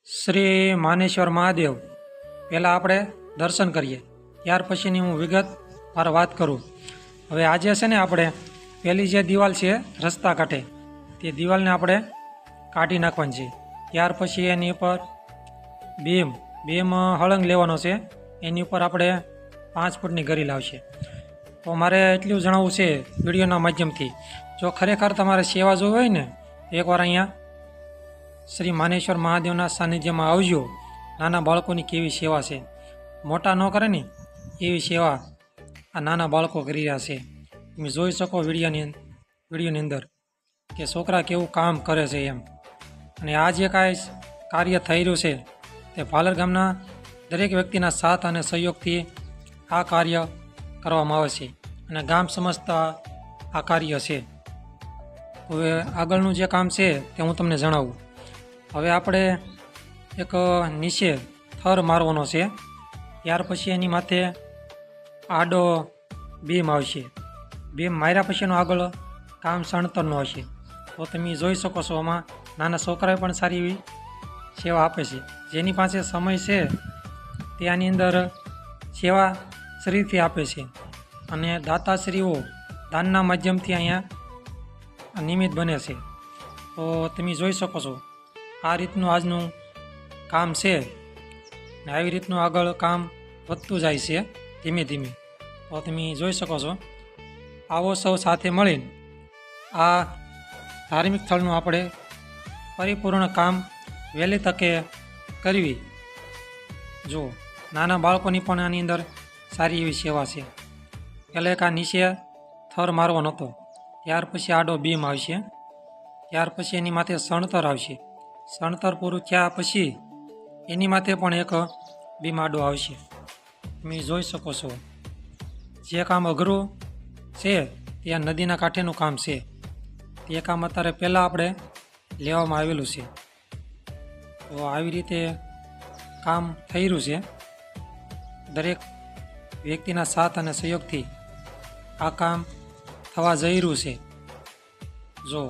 શ્રી માનેશ્વર મહાદેવ પહેલાં આપણે દર્શન કરીએ, ત્યાર પછીની હું વિગત મારે વાત કરું. હવે આજે છે ને આપણે પહેલી જે દિવાલ છે રસ્તા કાંઠે, તે દિવાલને આપણે કાઢી નાખવાની છે. ત્યાર પછી એની ઉપર બેમ હળંગ લેવાનો છે. એની ઉપર આપણે 5 ફૂટની ગરી લાવશે. તો મારે એટલું જણાવવું છે વિડીયોના માધ્યમથી, જો ખરેખર તમારે સેવા જોવી હોય ને, એકવાર અહીંયા શ્રી માનેશ્વર મહાદેવના સાનિધ્યમાં આવજો. નાના બાળકોની કેવી સેવા છે, મોટા ન કરે ને એવી સેવા આ નાના બાળકો કરી રહ્યા છે. તમે જોઈ શકો વિડીયોની અંદર કે છોકરા કેવું કામ કરે છે એમ. અને આ જે કાંઈ કાર્ય થઈ રહ્યું છે તે ભાલર ગામના દરેક વ્યક્તિના સાથ અને સહયોગથી આ કાર્ય કરવામાં આવે છે અને ગામ સમજતા આ કાર્ય છે. હવે આગળનું જે કામ છે તે હું તમને જણાવું. હવે આપણે એક નીચે થર મારવાનો છે. ત્યાર પછી એની માથે આડો બીમ આવશે. બીમ માર્યા પછીનું આગળ કામ સણતરનું આવશે. તો તમે જોઈ શકો છો આમાં નાના છોકરાએ પણ સારી એવી સેવા આપે છે. જેની પાસે સમય છે તે આની અંદર સેવા શ્રીથી આપે છે અને દાતાશ્રીઓ દાનના માધ્યમથી અહીંયા નિમિત્ત બને છે. તો તમે જોઈ શકો છો આ રીતનું આજનું કામ છે ને આવી રીતનું આગળ કામ વધતું જાય છે ધીમે ધીમે. તો તમે જોઈ શકો છો. આવો સૌ સાથે મળીને આ ધાર્મિક સ્થળનું આપણે પરિપૂર્ણ કામ વહેલી તકે કરવી. જો નાના બાળકોની પણ આની અંદર સારી એવી સેવા છે. પહેલાં એક આ નીચે થર મારવાનો હતો, ત્યાર પછી આડો બીમ આવશે, ત્યાર પછી એની માથે સણતર આવશે. સણતર પૂરું થયા પછી એની માથે પણ એક બીમ આડો આવશે. તમે જોઈ શકો છો જે કામ અઘરું છે તે આ નદીના કાંઠેનું કામ છે. તે કામ અત્યારે પહેલાં આપણે લેવામાં આવેલું છે. તો આવી રીતે કામ થઈ રહ્યું છે. દરેક વ્યક્તિના સાથ અને સહયોગથી આ કામ થવા જઈ રહ્યું છે. જો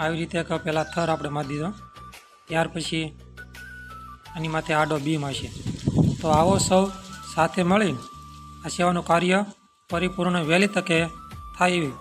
આવી રીતે પહેલાં થર આપણે મારી દીધો, ત્યાર પછી આની માથે આડો બીમ આવશે. તો આવો સૌ સાથે મળીને આ સેવાનું કાર્ય પરિપૂર્ણ વહેલી તકે થાય એવી